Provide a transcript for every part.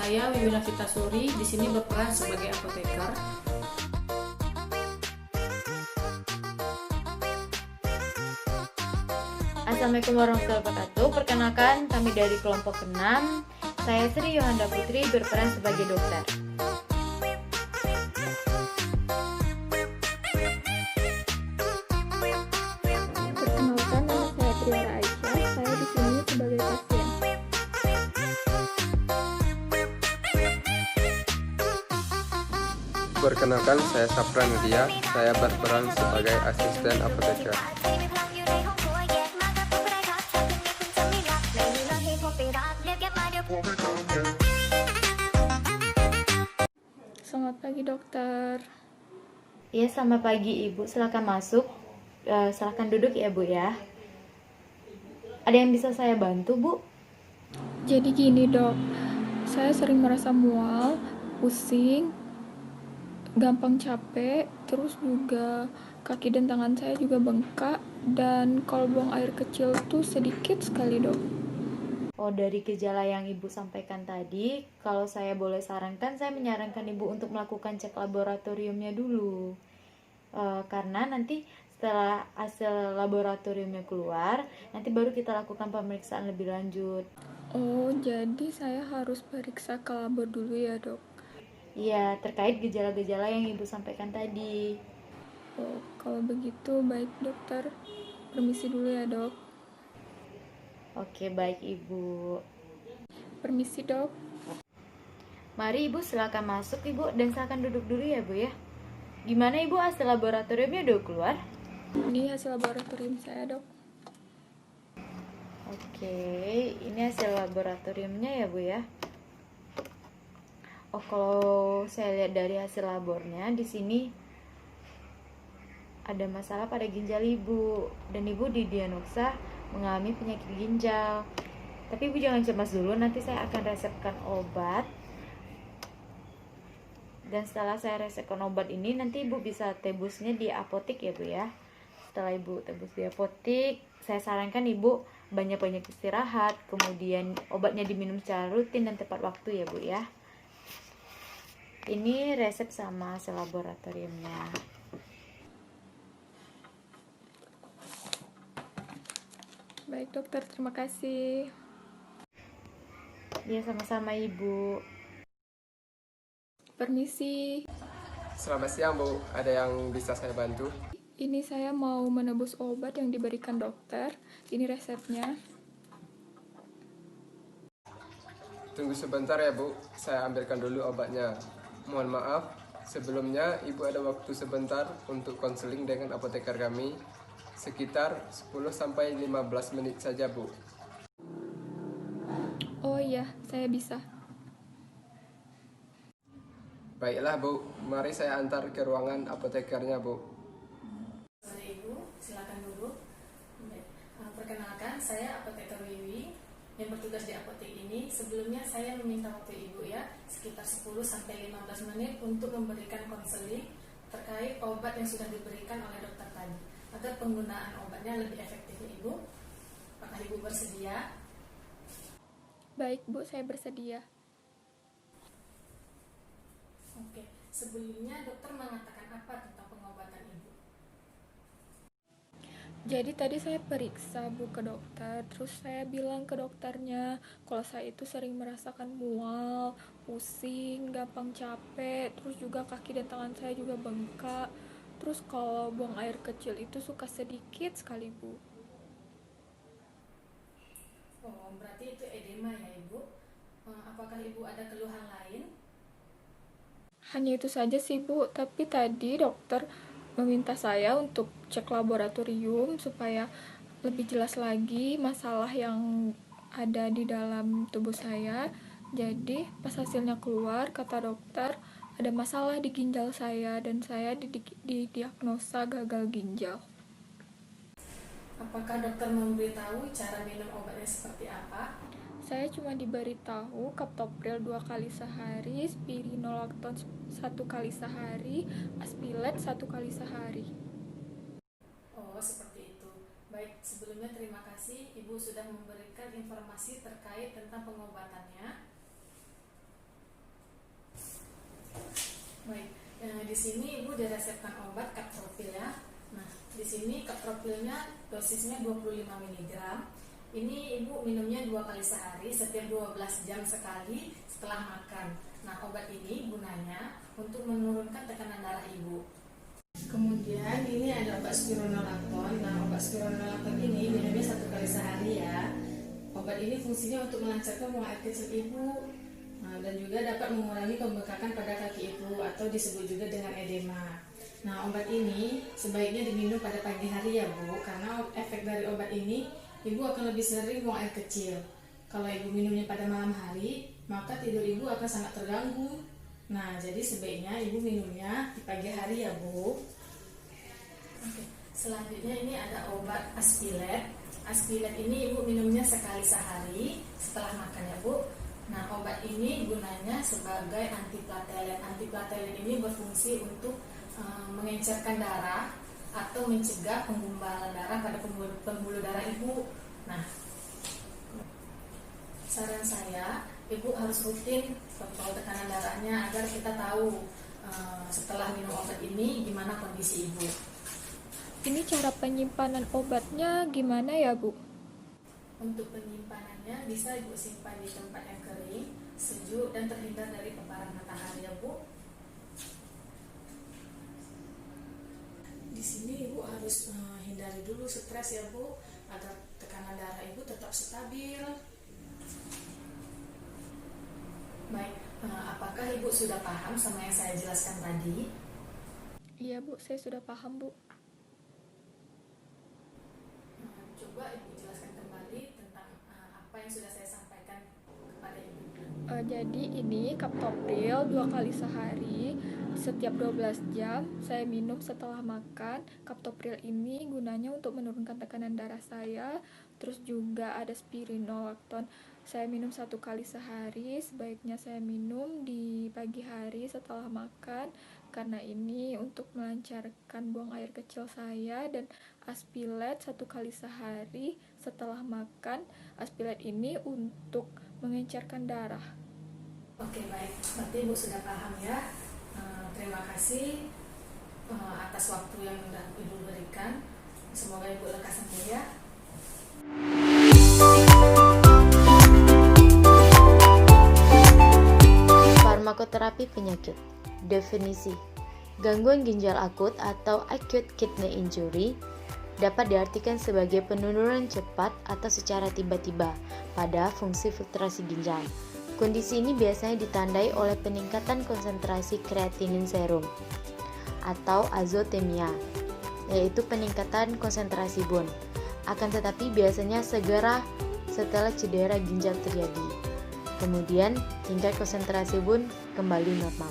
saya Wiwina Vitasuri di sini berperan sebagai apoteker. Assalamualaikum warahmatullahi wabarakatuh. Perkenalkan, kami dari kelompok 6. Saya Sri Yohanda Putri berperan sebagai dokter. Perkenalkan, nama saya Triara Aisyah. Saya di sini sebagai pasien. Perkenalkan, saya Sapra Media. Saya berperan sebagai asisten apoteker. Selamat pagi, dokter. Iya, selamat pagi Ibu. Silakan masuk. Silakan duduk ya Bu ya. Ada yang bisa saya bantu Bu? Jadi gini, dok. Saya sering merasa mual, pusing, gampang capek, terus juga kaki dan tangan saya juga bengkak, dan kalau buang air kecil tuh sedikit sekali, dok. Oh, dari gejala yang Ibu sampaikan tadi, kalau saya boleh sarankan, saya menyarankan Ibu untuk melakukan cek laboratoriumnya dulu. Karena nanti setelah hasil laboratoriumnya keluar, nanti baru kita lakukan pemeriksaan lebih lanjut. Oh, jadi saya harus periksa ke labor dulu ya, dok? Iya, terkait gejala-gejala yang Ibu sampaikan tadi. Oh, kalau begitu baik, dokter. Permisi dulu ya, dok. Oke, baik Ibu. Permisi, dok. Mari Ibu silakan masuk Ibu, dan silakan duduk dulu ya Bu ya. Gimana Ibu, hasil laboratoriumnya udah keluar? Ini hasil laboratorium saya, dok. Oke, ini hasil laboratoriumnya ya Bu ya. Oh, kalau saya lihat dari hasil labornya, di sini ada masalah pada ginjal Ibu, dan Ibu didiagnosa mengalami penyakit ginjal. Tapi Ibu jangan cemas dulu, nanti saya akan resepkan obat. Dan setelah saya resepkan obat ini, nanti Ibu bisa tebusnya di apotek ya Bu ya. Setelah Ibu tebus di apotek, saya sarankan Ibu banyak-banyak istirahat, kemudian obatnya diminum secara rutin dan tepat waktu ya Bu ya. Ini resep sama hasil laboratoriumnya. Baik, dokter. Terima kasih. Ya, sama-sama Ibu. Permisi. Selamat siang, Bu. Ada yang bisa saya bantu? Ini saya mau menebus obat yang diberikan dokter. Ini resepnya. Tunggu sebentar ya, Bu. Saya ambilkan dulu obatnya. Mohon maaf, sebelumnya Ibu ada waktu sebentar untuk konseling dengan apoteker kami. Sekitar 10-15 menit saja, Bu. Oh iya, saya bisa. Baiklah, Bu. Mari saya antar ke ruangan apotekernya, Bu. Mari Ibu, silakan duduk. Perkenalkan, saya apoteker Wiwi yang bertugas di apotek ini. Sebelumnya saya meminta waktu Ibu ya, sekitar 10-15 menit untuk memberikan konseling terkait obat yang sudah diberikan oleh dokter tadi, agar penggunaan obatnya lebih efektif. Ibu, apakah Ibu bersedia? Baik, Bu, saya bersedia. Oke, sebelumnya dokter mengatakan apa tentang pengobatan Ibu? Jadi tadi saya periksa, Bu, ke dokter. Terus saya bilang ke dokternya kalau saya itu sering merasakan mual, pusing, gampang capek, terus juga kaki dan tangan saya juga bengkak. Terus kalau buang air kecil itu suka sedikit sekali, Bu. Oh, berarti itu edema ya Ibu. Apakah Ibu ada keluhan lain? Hanya itu saja sih, Bu. Tapi tadi dokter meminta saya untuk cek laboratorium supaya lebih jelas lagi masalah yang ada di dalam tubuh saya. Jadi pas hasilnya keluar, kata dokter ada masalah di ginjal saya dan saya didiagnosa gagal ginjal. Apakah dokter memberitahu cara minum obatnya seperti apa? Saya cuma diberitahu Captopril 2 kali sehari, Spironolactone 1 kali sehari, Aspilet 1 kali sehari. Oh, seperti itu. Baik, sebelumnya terima kasih Ibu sudah memberikan informasi terkait tentang pengobatannya. di sini Ibu diresepkan obat Captropil ya. Nah, di sini Captropilnya dosisnya 25 mg. Ini Ibu minumnya 2 kali sehari setiap 12 jam sekali setelah makan. Nah, obat ini gunanya untuk menurunkan tekanan darah Ibu. Kemudian ini ada obat spironolakton. Nah, obat spironolakton ini minumnya 1 kali sehari ya. Obat ini fungsinya untuk melancarkan buang air kecil Ibu. Nah, dan juga dapat mengurangi pembengkakan pada kaki Ibu atau disebut juga dengan edema. Nah, obat ini sebaiknya diminum pada pagi hari ya Bu, karena efek dari obat ini Ibu akan lebih sering buang air kecil. Kalau Ibu minumnya pada malam hari, maka tidur Ibu akan sangat terganggu. Nah, jadi sebaiknya Ibu minumnya di pagi hari ya Bu. Oke, selanjutnya ini ada obat Aspilet. Aspilet ini Ibu minumnya sekali sehari setelah makan ya Bu. Nah, obat ini gunanya sebagai antiplatelet. Antiplatelet ini berfungsi untuk mengencerkan darah atau mencegah penggumpalan darah pada pembuluh darah Ibu. Nah, saran saya, Ibu harus rutin kontrol tekanan darahnya agar kita tahu setelah minum obat ini gimana kondisi Ibu. Ini cara penyimpanan obatnya gimana ya Bu? Untuk penyimpanannya bisa Ibu simpan di tempat yang kering, sejuk, dan terhindar dari paparan matahari ya Bu. Di sini Ibu harus hindari dulu stres ya Bu, agar tekanan darah Ibu tetap stabil. Baik, apakah Ibu sudah paham sama yang saya jelaskan tadi? Iya Bu, saya sudah paham Bu. Coba Ibu jelaskan kembali tentang apa yang sudah saya sampaikan kepada Ibu. Jadi ini Captopril 2 kali sehari setiap 12 jam saya minum setelah makan. Captopril ini gunanya untuk menurunkan tekanan darah saya. Terus juga ada spironolakton. Saya minum 1 kali sehari. Sebaiknya saya minum di pagi hari setelah makan, karena ini untuk melancarkan buang air kecil saya. Dan Aspilet 1 kali sehari setelah makan. Aspilet ini untuk mengencerkan darah. Oke, baik, berarti Ibu sudah paham ya. Terima kasih atas waktu yang sudah Ibu berikan. Semoga Ibu lekas sembuh ya. Farmakoterapi penyakit. Definisi: gangguan ginjal akut atau acute kidney injury dapat diartikan sebagai penurunan cepat atau secara tiba-tiba pada fungsi filtrasi ginjal. Kondisi ini biasanya ditandai oleh peningkatan konsentrasi kreatinin serum atau azotemia, yaitu peningkatan konsentrasi bone. Akan tetapi biasanya segera setelah cedera ginjal terjadi. Kemudian tingkat konsentrasi bone kembali normal.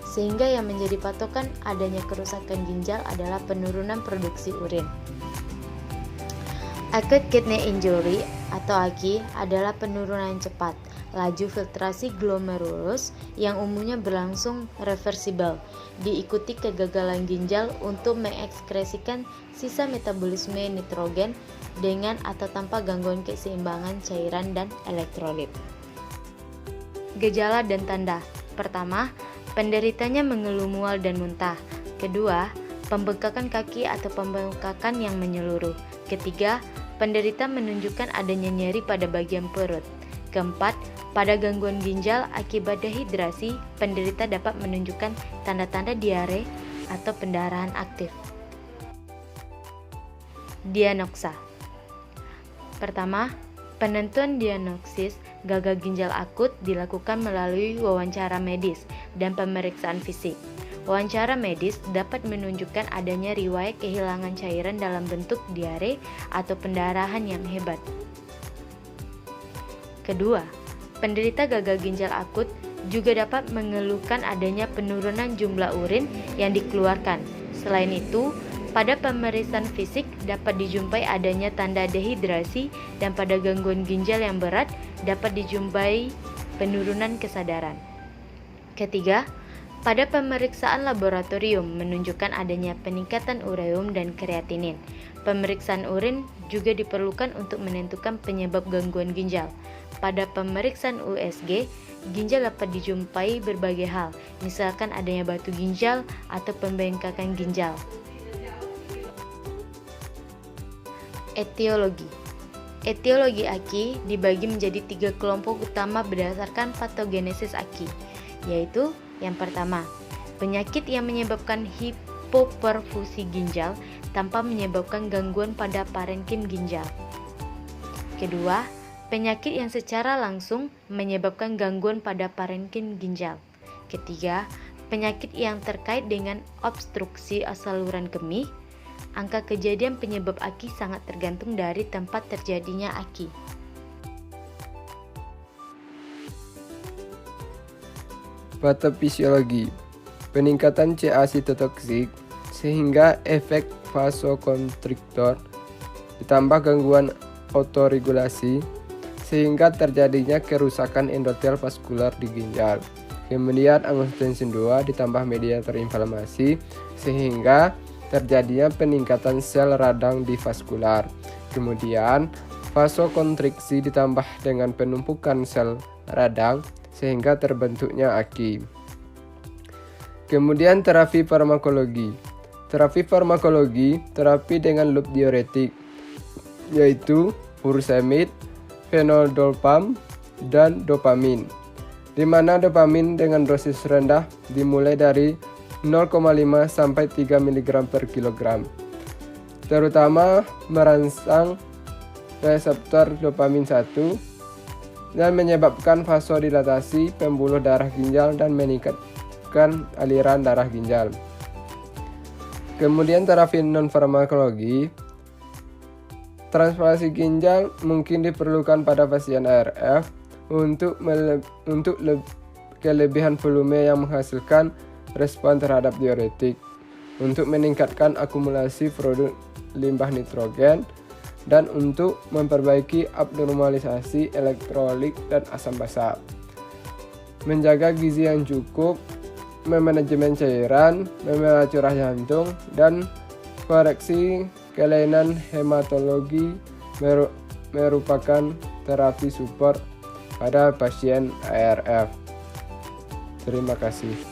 Sehingga yang menjadi patokan adanya kerusakan ginjal adalah penurunan produksi urin. Acute kidney injury atau AKI adalah penurunan cepat laju filtrasi glomerulus yang umumnya berlangsung reversibel, diikuti kegagalan ginjal untuk mengekskresikan sisa metabolisme nitrogen dengan atau tanpa gangguan keseimbangan cairan dan elektrolit. Gejala dan tanda. Pertama, penderitanya mengeluh mual dan muntah. Kedua, pembengkakan kaki atau pembengkakan yang menyeluruh. Ketiga, penderita menunjukkan adanya nyeri pada bagian perut. Keempat, pada gangguan ginjal akibat dehidrasi, penderita dapat menunjukkan tanda-tanda diare atau pendarahan aktif. Diagnosa. Pertama, penentuan diagnosis gagal ginjal akut dilakukan melalui wawancara medis dan pemeriksaan fisik. Wawancara medis dapat menunjukkan adanya riwayat kehilangan cairan dalam bentuk diare atau pendarahan yang hebat. Kedua, penderita gagal ginjal akut juga dapat mengeluhkan adanya penurunan jumlah urin yang dikeluarkan. Selain itu, pada pemeriksaan fisik dapat dijumpai adanya tanda dehidrasi dan pada gangguan ginjal yang berat dapat dijumpai penurunan kesadaran. Ketiga, pada pemeriksaan laboratorium menunjukkan adanya peningkatan ureum dan kreatinin. Pemeriksaan urin juga diperlukan untuk menentukan penyebab gangguan ginjal. pada pemeriksaan USG, ginjal dapat dijumpai berbagai hal, misalkan adanya batu ginjal atau pembengkakan ginjal. Etiologi. Etiologi AKI dibagi menjadi 3 kelompok utama berdasarkan patogenesis AKI, yaitu yang pertama, penyakit yang menyebabkan hipoperfusi ginjal tanpa menyebabkan gangguan pada parenkim ginjal. Kedua, penyakit yang secara langsung menyebabkan gangguan pada parenkim ginjal. Ketiga, penyakit yang terkait dengan obstruksi saluran kemih. Angka kejadian penyebab AKI sangat tergantung dari tempat terjadinya AKI. Patofisiologi. Peningkatan CA sitotoksik sehingga efek vasokonstriktor ditambah gangguan autoregulasi sehingga terjadinya kerusakan endotel vaskular di ginjal. Kemudian angiotensin 2 ditambah mediator inflamasi sehingga terjadinya peningkatan sel radang di vaskular. Kemudian vasokonstriksi ditambah dengan penumpukan sel radang sehingga terbentuknya AKI. Kemudian terapi farmakologi. Terapi farmakologi, terapi dengan loop diuretik, yaitu furosemid, fenoldolpam, dan dopamin. Di mana dopamin dengan dosis rendah dimulai dari 0,5 sampai 3 mg per kilogram, terutama merangsang reseptor dopamin 1 dan menyebabkan vasodilatasi pembuluh darah ginjal dan meningkatkan aliran darah ginjal. Kemudian terapi non-farmakologi, transplantasi ginjal mungkin diperlukan pada pasien ARF untuk kelebihan volume yang menghasilkan respon terhadap diuretik, untuk meningkatkan akumulasi produk limbah nitrogen, dan untuk memperbaiki abnormalisasi elektrolit dan asam basa. Menjaga gizi yang cukup, memanajemen cairan, memeriksa curah jantung, dan koreksi kelainan hematologi merupakan terapi support pada pasien ARF. Terima kasih.